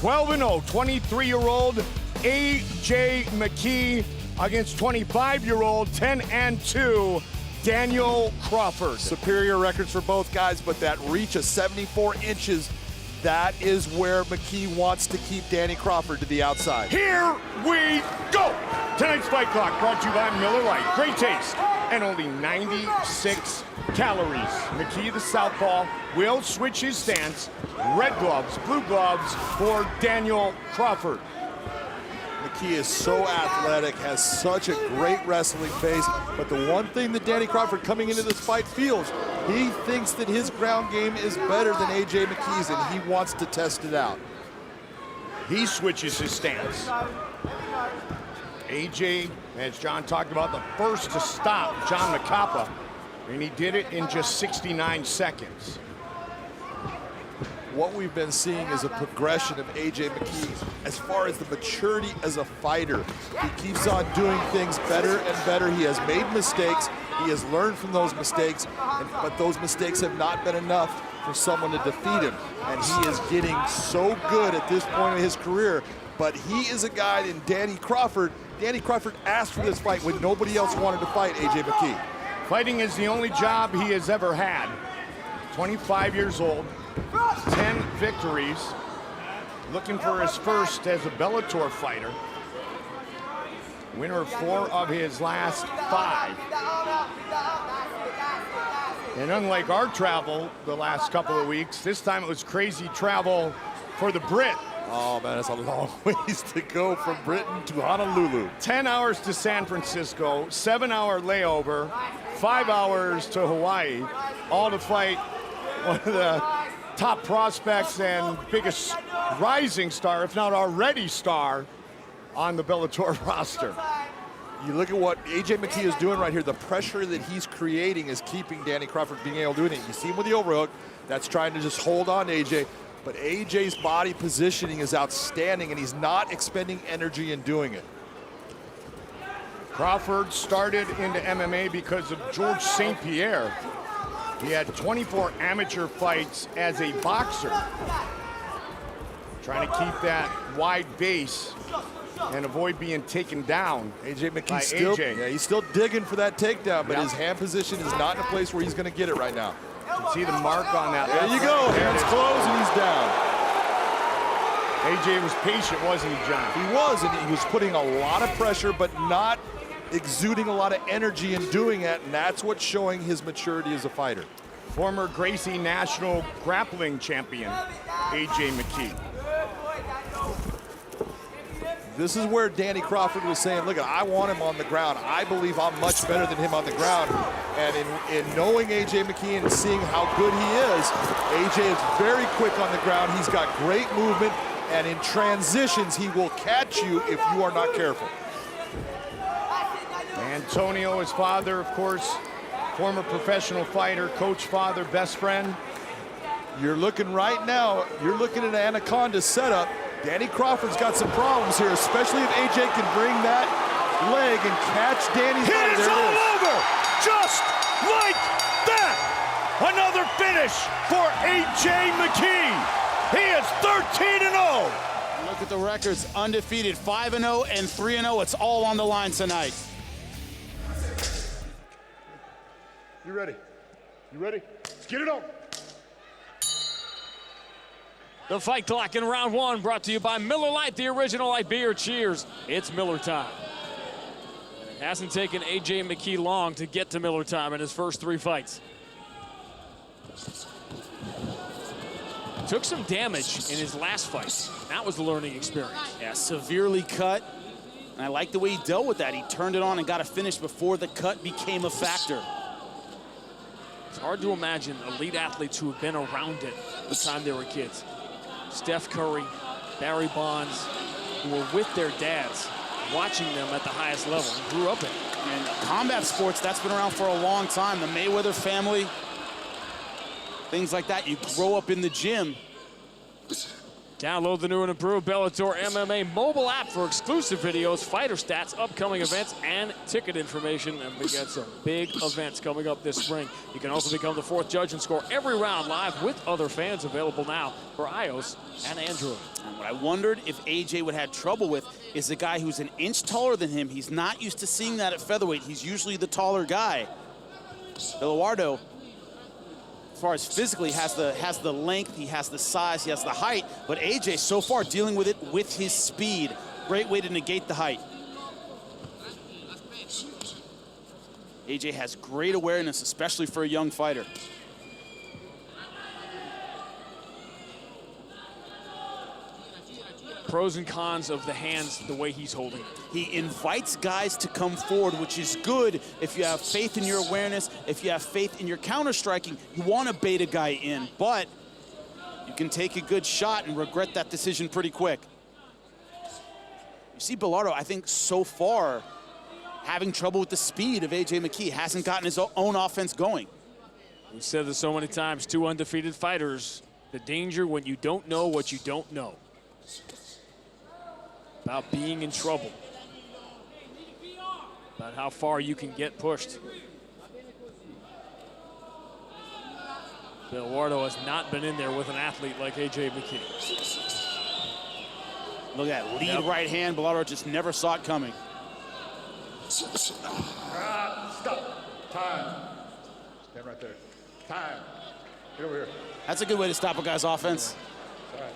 12-0, 23-year-old A.J. McKe against 25-year-old 10-2 Daniel Crawford. Superior records for both guys, but that reach of 74 inches, that is where McKe wants to keep Danny Crawford to the outside. Here we go! Tonight's Fight Clock brought to you by Miller Lite. Great taste and only 96 calories. McKe, the southpaw, will switch his stance. Red gloves, blue gloves for Daniel Crawford. McKe is so athletic, has such a great wrestling base, but the one thing that Danny Crawford coming into this fight feels, he thinks that his ground game is better than A.J. McKee's, and he wants to test it out. He switches his stance. A.J., as John talked about, the first to stop John Macapa, and he did it in just 69 seconds. What we've been seeing is a progression of A.J. McKe as far as the maturity as a fighter. He keeps on doing things better and better. He has made mistakes. He has learned from those mistakes, but those mistakes have not been enough for someone to defeat him. And he is getting so good at this point in his career, but he is a guy in Danny Crawford asked for this fight when nobody else wanted to fight A.J. McKe. Fighting is the only job he has ever had. 25 years old. 10 victories, looking for his first as a Bellator fighter. Winner of 4 of his last 5. And unlike our travel the last couple of weeks, this time it was crazy travel for the Brit. Oh man, that's a long ways to go from Britain to Honolulu. 10 hours to San Francisco, 7-hour layover, 5 hours to Hawaii, all to fight one of the top prospects and biggest rising star, if not already star, on the Bellator roster. You look at what A.J. McKe is doing right here. The pressure that he's creating is keeping Danny Crawford being able to do it. You see him with the overhook. That's trying to just hold on to A.J. But A.J.'s body positioning is outstanding, and he's not expending energy in doing it. Crawford started into MMA because of George St. Pierre. He had 24 amateur fights as a boxer, trying to keep that wide base and avoid being taken down. A.J. McKe still, yeah, he's still digging for that takedown, but his hand position is not in a place where he's going to get it right now. You can see the mark on that. There you go, hands closed and he's down. A.J. was patient, wasn't he, John? He was, and he was putting a lot of pressure, but not exuding a lot of energy in doing it, and that's what's showing his maturity as a fighter. Former Gracie National Grappling Champion, A.J. McKe. This is where Danny Crawford was saying, look, I want him on the ground. I believe I'm much better than him on the ground. And in knowing A.J. McKe and seeing how good he is, A.J. is very quick on the ground. He's got great movement, and in transitions, he will catch you if you are not careful. Antonio, his father, of course, former professional fighter, coach, father, best friend. You're looking right now, you're looking at an Anaconda setup. Danny Crawford's got some problems here, especially if A.J. can bring that leg and catch Danny's body. It's all over, just like that. Another finish for A.J. McKe. He is 13-0. Look at the records, undefeated, 5-0 and 3-0. It's all on the line tonight. You ready? You ready? Let's get it on. The Fight Clock in round 1 brought to you by Miller Lite, the original light beer. Cheers. It's Miller time. It hasn't taken A.J. McKe long to get to Miller time in his first 3 fights. Took some damage in his last fight. That was the learning experience. Yeah, severely cut. And I like the way he dealt with that. He turned it on and got a finish before the cut became a factor. It's hard to imagine elite athletes who have been around it the time they were kids. Steph Curry, Barry Bonds, who were with their dads, watching them at the highest level and grew up in it. And combat sports, that's been around for a long time. The Mayweather family, things like that. You grow up in the gym. Download the new and improved Bellator MMA mobile app for exclusive videos, fighter stats, upcoming events, and ticket information. And we got some big events coming up this spring. You can also become the 4th judge and score every round live with other fans, available now for iOS and Android. And what I wondered if AJ would have trouble with is the guy who's an inch taller than him. He's not used to seeing that at featherweight. He's usually the taller guy. Billuardo, as far as physically, has the length, he has the size, he has the height, but AJ so far dealing with it with his speed. Great way to negate the height. AJ has great awareness, especially for a young fighter. Pros and cons of the hands, the way he's holding. He invites guys to come forward, which is good if you have faith in your awareness, if you have faith in your counter-striking. You want to bait a guy in, but you can take a good shot and regret that decision pretty quick. You see Billuardo, I think, so far, having trouble with the speed of AJ McKe. Hasn't gotten his own offense going. We've said this so many times, 2 undefeated fighters. The danger when you don't know what you don't know. About being in trouble. About how far you can get pushed. Billuardo has not been in there with an athlete like AJ McKe. Look at that lead right hand. Billuardo just never saw it coming. Stop. Time. Stand right there. Time. Get over here. That's a good way to stop a guy's offense. All right.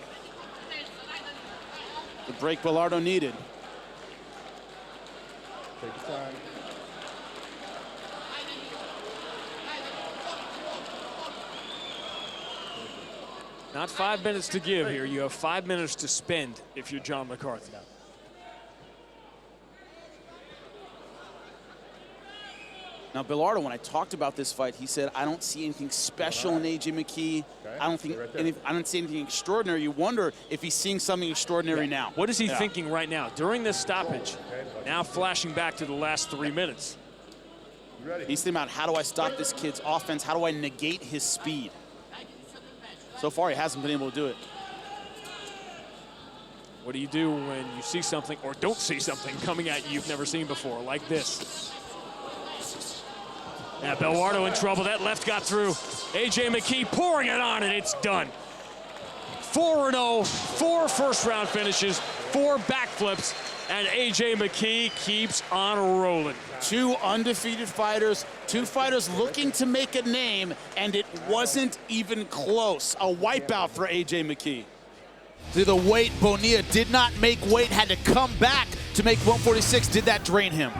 The break Billuardo needed. Take your time. Not 5 minutes to give here. You have 5 minutes to spend if you're John McCarthy. Now, Billuardo, when I talked about this fight, he said, I don't see anything special in AJ McKe. Okay. I don't see anything extraordinary. You wonder if he's seeing something extraordinary now. What is he thinking right now during this stoppage? Now flashing back to the last 3 minutes. He's thinking about, how do I stop this kid's offense? How do I negate his speed? So far, he hasn't been able to do it. What do you do when you see something or don't see something coming at you you've never seen before, like this? Yeah, Billuardo in trouble. That left got through. AJ McKe pouring it on, and it's done. 4-0, 4 first-round finishes, 4 backflips, and AJ McKe keeps on rolling. 2 undefeated fighters, 2 fighters looking to make a name, and it wasn't even close. A wipeout for AJ McKe. To the weight, Bonilla did not make weight, had to come back to make 146. Did that drain him?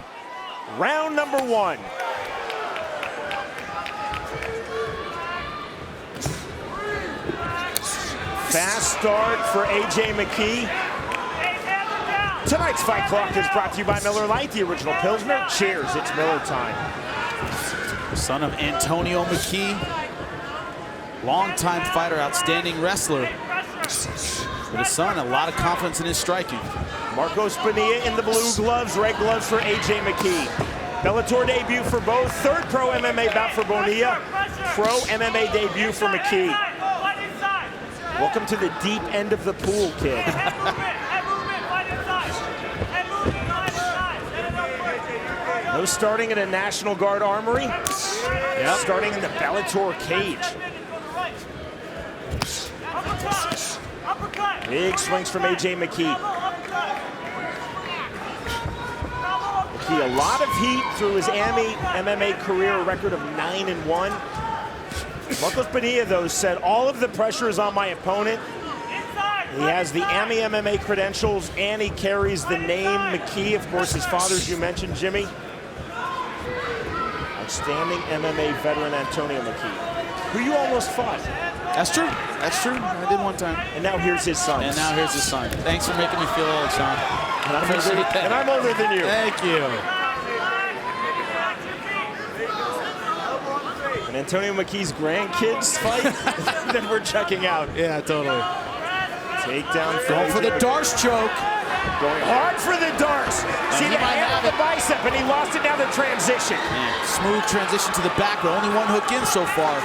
Round number 1. Fast start for AJ McKe. Tonight's fight clock is brought to you by Miller Lite, the original Pilsner. Cheers, it's Miller time. Son of Antonio McKe, longtime fighter, outstanding wrestler. For his son, a lot of confidence in his striking. Marcos Bonilla in the blue gloves, red gloves for AJ McKe. Bellator debut for both, 3rd pro MMA bout for Bonilla, pro MMA debut for McKe. Welcome to the deep end of the pool, kid. No starting in a National Guard armory. Yep. Starting in the Bellator cage. Big swings from AJ McKe. McKe, a lot of heat through his MMA career, a record of 9-1. Marcos Bonilla, though, said all of the pressure is on my opponent. He has the MMA credentials, and he carries the name McKe. Of course, his father, as you mentioned, Jimmy. Outstanding MMA veteran Antonio McKe, who you almost fought. That's true. That's true. I did one time. And now here's his son. And now here's his son. Thanks for making me feel old, Sean. And I'm older than you. Thank you. And Antonio McKe's grandkids fight that we're checking out. Yeah, totally. Takedown Going for the Darce choke. Going hard for the Darce. See the hand of the bicep, and he lost it down the transition. Man, smooth transition to the back, but only 1 hook in so far.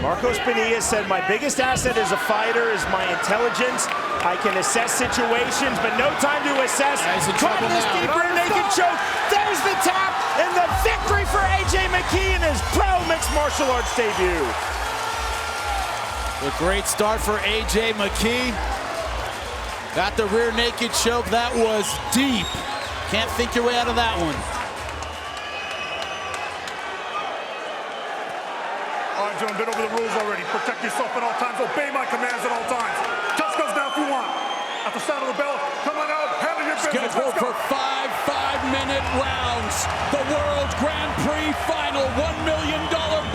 Marcos Bonilla said, my biggest asset as a fighter is my intelligence. I can assess situations, but no time to assess. Caught in this deep rear naked choke. There's the tap and the victory for AJ McKe in his pro mixed martial arts debut. A great start for AJ McKe. Got the rear naked choke. That was deep. Can't think your way out of that one. All right, gentlemen, been over the rules already. Protect yourself at all times. Obey my commands at all times. Touch goes down if you want. At the sound of the bell, come on out, handle your business. Scheduled for 5-5-minute rounds. The World Grand Prix final, $1 million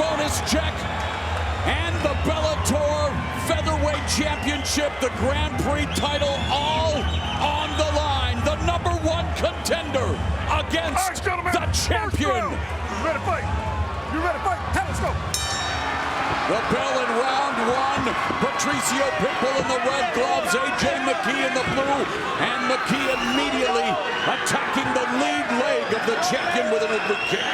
bonus check. And the Bellator Featherweight Championship, the Grand Prix title, all on the line. The #1 contender against the champion. You ready to fight? You ready to fight? Let's go. The bell in round 1. Patricio Pitbull in the red gloves, AJ McKe in the blue, and McKe immediately attacking the lead leg of the champion with an oblique kick.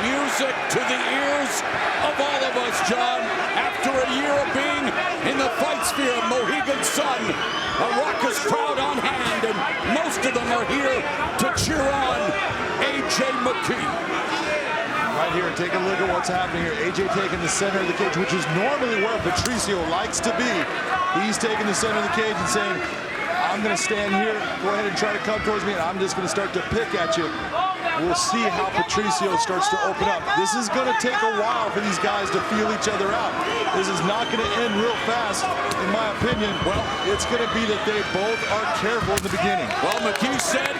Music to the ears of all of us, John. After a year of being in the fight sphere, Mohegan Sun, a raucous crowd on hand, and most of them are here to cheer on AJ McKe. Right here, take a look at what's happening here. AJ taking the center of the cage, which is normally where Patricio likes to be. He's taking the center of the cage and saying, I'm going to stand here, go ahead and try to come towards me, and I'm just going to start to pick at you. We'll see how Patricio starts to open up. This is going to take a while for these guys to feel each other out. This is not going to end real fast, in my opinion. Well, it's going to be that they both are careful in the beginning. Well, McKe said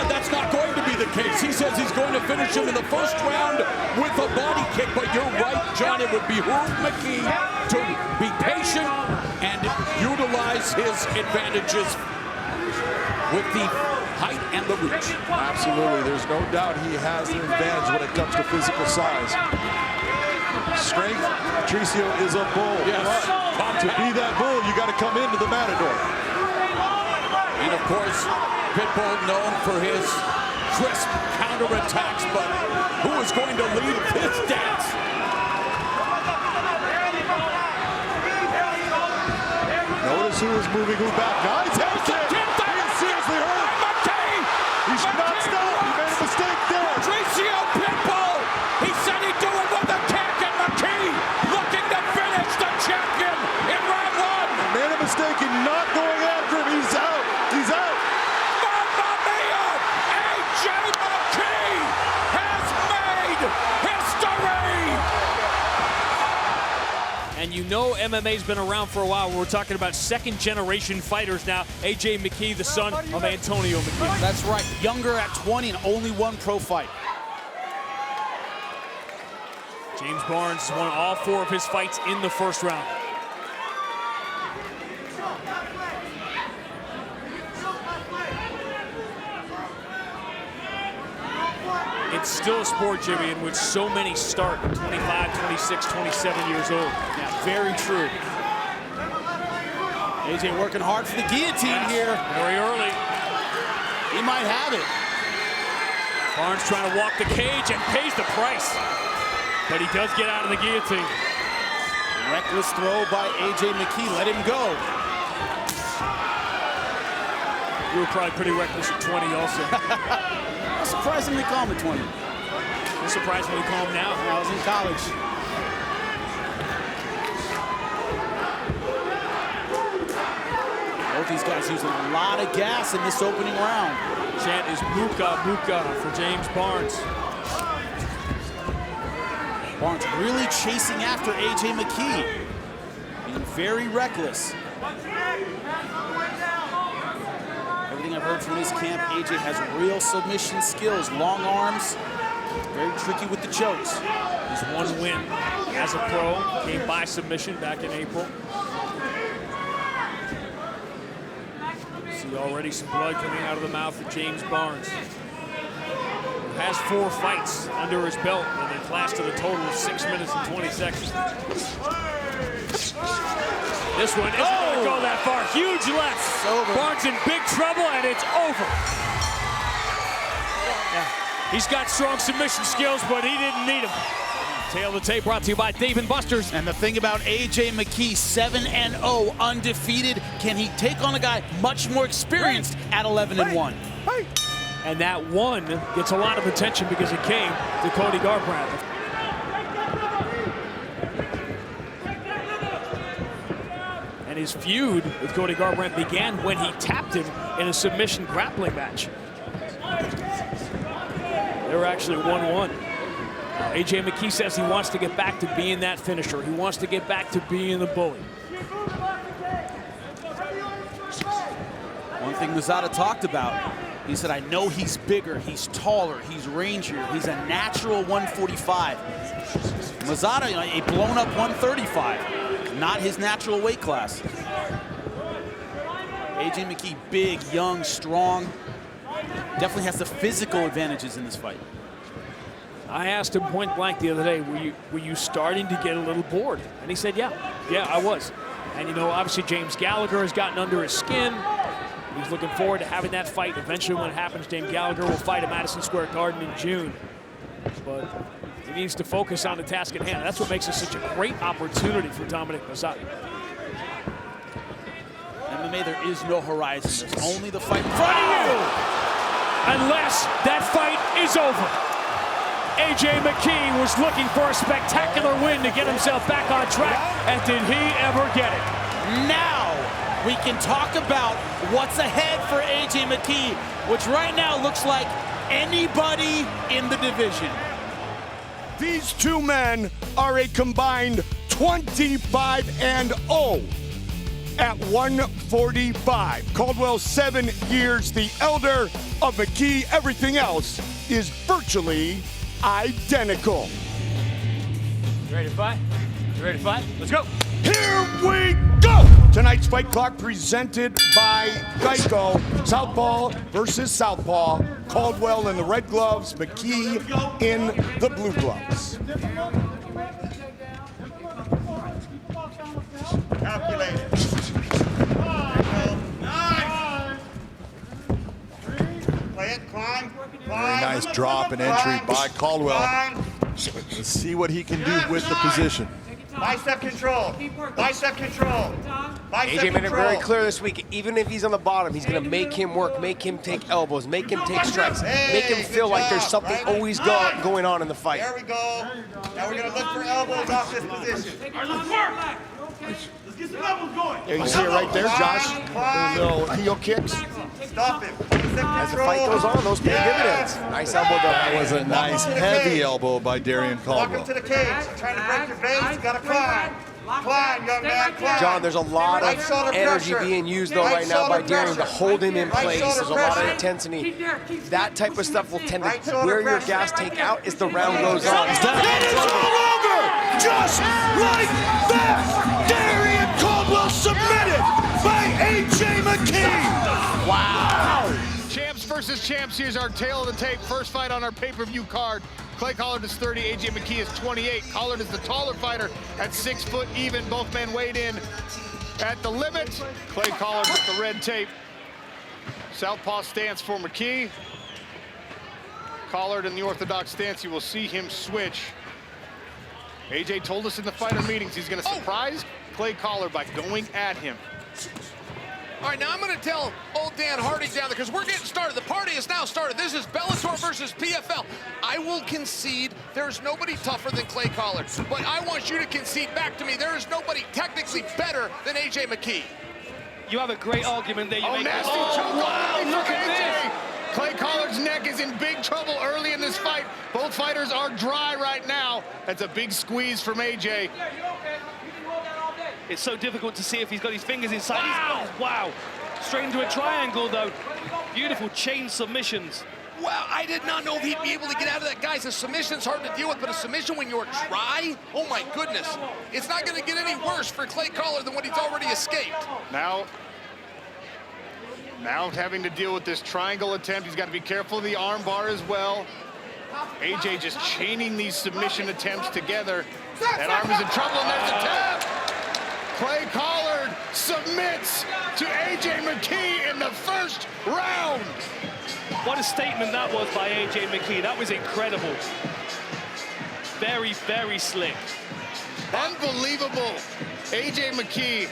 that's not going to be the case. He says he's going to finish him in the first round with a body kick, but you're right, John. It would behoove McKe to be patient and utilize his advantages with the height and the reach. Absolutely, there's no doubt he has an advantage when it comes to physical size. Strength, Patricio is a bull. Yes. But to be that bull, you got to come into the matador. And of course, Pitbull known for his crisp counterattacks, but who is going to lead this dance? Notice who is moving who back. Now he's seriously hurt. He should not stop. He made a mistake there. Patricio Pitbull. He said he'd do it with a kick, and McKe looking to finish the champion in round 1. Made a mistake in not going after him. He's out. He's out. Mamma mia! AJ McKe has made history. And you know MMA's been around for a while. We're talking about second-generation fighters now. AJ McKe, the son of Antonio McKe. That's right, younger at 20 and only one pro fight. James Barnes has won all 4 of his fights in the first round. It's still a sport, Jimmy, in which so many start 25, 26, 27 years old. Yeah, very true. AJ working hard for the guillotine here. Very early. He might have it. Barnes trying to walk the cage and pays the price. But he does get out of the guillotine. Reckless throw by AJ McKe. Let him go. You were probably pretty reckless at 20 also. Surprisingly calm at 20. You're surprisingly calm now. I was in college. Both these guys using a lot of gas in this opening round. Chant is Muka, Muka for James Barnes. Barnes really chasing after AJ McKe. Being very reckless. Everything I've heard from his camp, AJ has real submission skills, long arms, very tricky with the chokes. He's 1 win as a pro, came by submission back in April. See already some blood coming out of the mouth of James Barnes. Has 4 fights under his belt, and they classed to the total of 6 minutes and 20 seconds. This one isn't going to go that far. Huge left. Barnes in big trouble, and it's over. He's got strong submission skills, but he didn't need them. Tail of the tape brought to you by Dave & Buster's. And the thing about A.J. McKe, 7-0, undefeated. Can he take on a guy much more experienced at 11-1? And that one gets a lot of attention because it came to Cody Garbrandt. And his feud with Cody Garbrandt began when he tapped him in a submission grappling match. They were actually 1-1. A.J. McKe says he wants to get back to being that finisher. He wants to get back to being the bully. One thing Mazzotta talked about, he said, I know he's bigger, he's taller, he's rangier, he's a natural 145. Mazzotta, a blown up 135, not his natural weight class. A.J. McKe, big, young, strong, definitely has the physical advantages in this fight. I asked him point blank the other day, were you starting to get a little bored? And he said, yeah, I was. And you know, obviously James Gallagher has gotten under his skin. He's looking forward to having that fight. Eventually when it happens, James Gallagher will fight at Madison Square Garden in June. But he needs to focus on the task at hand. That's what makes this such a great opportunity for Dominic Mazzotta. MMA, there is no horizon. There's only the fight in front of you. Unless that fight is over. A.J. McKe was looking for a spectacular win to get himself back on track, and did he ever get it? Now we can talk about what's ahead for A.J. McKe, which right now looks like anybody in the division. These two men are a combined 25-0 at 145. Caldwell 7 years the elder of McKe. Everything else is virtually identical. You ready to fight? You ready to fight? Let's go. Here we go! Tonight's Fight Clock presented by Geico. Southpaw versus Southpaw. Caldwell in the red gloves, McKe in the blue gloves. Calculated. Play it, climb. Very nice drop and entry by Caldwell. Let's see what he can do with the position. Bicep control. Bicep control. Bicep AJ made it control. very clear this week, even if he's on the bottom, he's going to make him work, make him take elbows, make him take strikes, make him feel like there's something always going on in the fight. There we go. Now we're going to look for elbows off this position. Let's get some elbows going. Yeah, you can see it right there, Josh. The little heel kicks. Stop him. As the fight goes on, those pay dividends. Nice elbow though. That was a nice heavy elbow by Darrion Walk him Caldwell. to the cage. You're trying to break your base. You got to climb. Climb, young man, climb. John, there's a lot Right of shoulder energy pressure. being used though Right right now by shoulder Darrion to pressure. hold him in Right place. shoulder There's a lot of pressure. intensity. That type of stuff will tend to Right shoulder wear your pressure. gas tank out as the round goes on. It is all over! Just like that! Darrion Caldwell submitted by A.J. McKe! Wow! Champs versus champs. Here's our tail of the tape. First fight on our pay-per-view card. Clay Collard is 30, A.J. McKe is 28. Collard is the taller fighter at 6 foot even. Both men weighed in at the limit. Clay Collard with the red tape. Southpaw stance for McKe. Collard in the orthodox stance. You will see him switch. A.J. told us in the fighter meetings he's going to surprise Clay Collard by going at him. All right, now I'm going to tell old Dan Hardy down there, because we're getting started. The party is now started. This is Bellator versus PFL. I will concede there's nobody tougher than Clay Collard, but I want you to concede back to me. There is nobody technically better than A.J. McKe. You have a great argument there. You make Nasty choke on look at this. Clay Collard's neck is in big trouble early in this fight. Both fighters are dry right now. That's a big squeeze from A.J. It's so difficult to see if he's got his fingers inside. Wow. Straight into a triangle, though. Beautiful chain submissions. Wow, I did not know if he'd be able to get out of that. Guys, a submission's hard to deal with, but a submission when you're dry, oh my goodness. It's not going to get any worse for Clay Collard than what he's already escaped. Now having to deal with this triangle attempt. He's got to be careful of the arm bar as well. A.J. just chaining these submission attempts together. That arm is in trouble, and there's a tap. Clay Collard submits to A.J. McKe in the first round. What a statement that was by AJ McKe. That was incredible. Very, very slick. Unbelievable. AJ McKe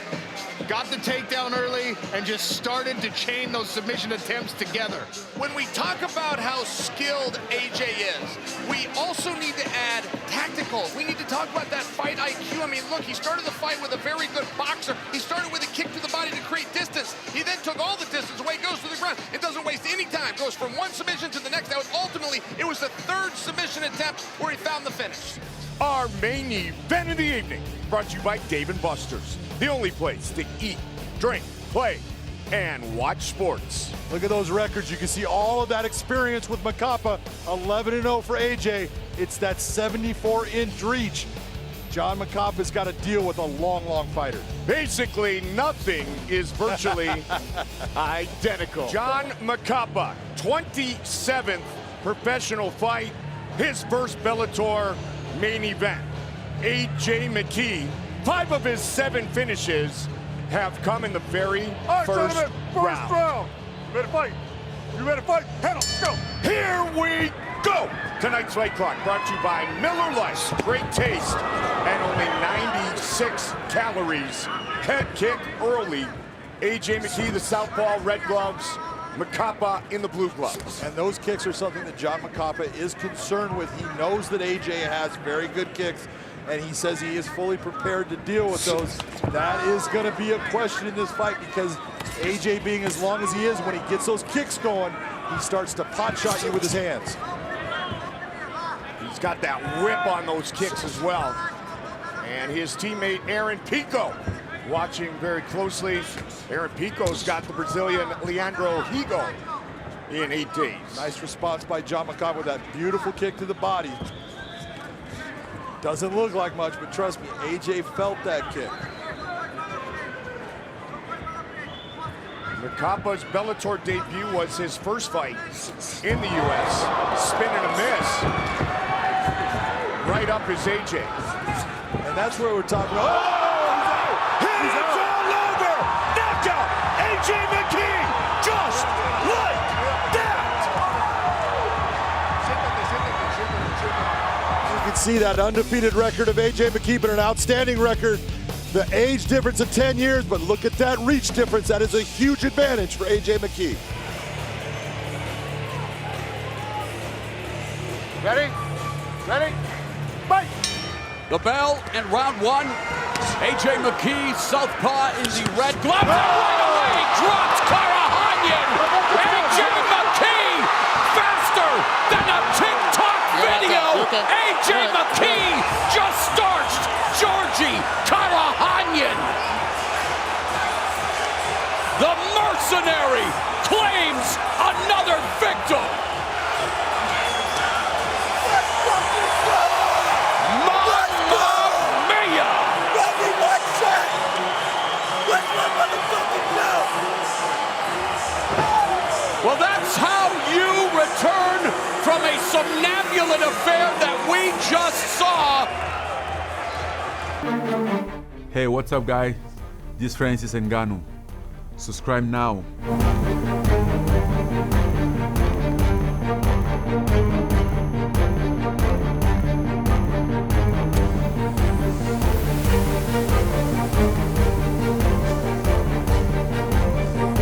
got the takedown early and just started to chain those submission attempts together. When we talk about how skilled AJ is, we also need to add tactical. We need to talk about that fight IQ. I mean, look, he started the fight with a very good boxer. He started with a kick to the body to create distance. He then took all the distance away, goes to the ground. It doesn't waste any time. Goes from one submission to the next. That was ultimately, it was the third submission attempt where he found the finish. Our main event of the evening, brought to you by Dave & Buster's, the only place to eat, drink, play, and watch sports. Look at those records. You can see all of that experience with Macapa. 11-0 for AJ. It's that 74-inch reach. John Macapa's got to deal with a long fighter. Basically, nothing is virtually identical. John Macapa, 27th professional fight, his first Bellator main event. AJ McKe, 5 of his 7 finishes have come in the very first round. You ready to fight? You ready to fight? Head up, go! Here we go! Tonight's Fight Clock brought to you by Miller Lite. Great taste and only 96 calories. Head kick early. AJ McKe, the southpaw, red gloves. Macapa in the blue gloves. And those kicks are something that John Macapa is concerned with. He knows that AJ has very good kicks, and he says he is fully prepared to deal with those. That is going to be a question in this fight, because AJ, being as long as he is, when he gets those kicks going, he starts to pot shot you with his hands. He's got that whip on those kicks as well. And his teammate Aaron Pico watching very closely. Aaron Pico's got the Brazilian Leandro Higo in 8 days. Nice response by John Macapa with that beautiful kick to the body. Doesn't look like much, but trust me, AJ felt that kick. Macapa's Bellator debut was his first fight in the U.S. Spin and a miss. Right up his AJ. And that's where we're talking about. It's all over! Knockout! AJ McKe! Just like that! You can see that undefeated record of AJ McKe, but an outstanding record. The age difference of 10 years, but look at that reach difference. That is a huge advantage for AJ McKe. Ready? Ready? Fight! The bell in round 1. AJ McKe, southpaw in the red glove. Right away, drops Karakhanyan. AJ McKe, faster than a TikTok video. AJ McKe just starched Georgi Karakhanyan. The mercenary claims another victim. Well, that's how you return from a somnambulant affair that we just saw. Hey, what's up, guys? This is Francis Ngannou. Subscribe now.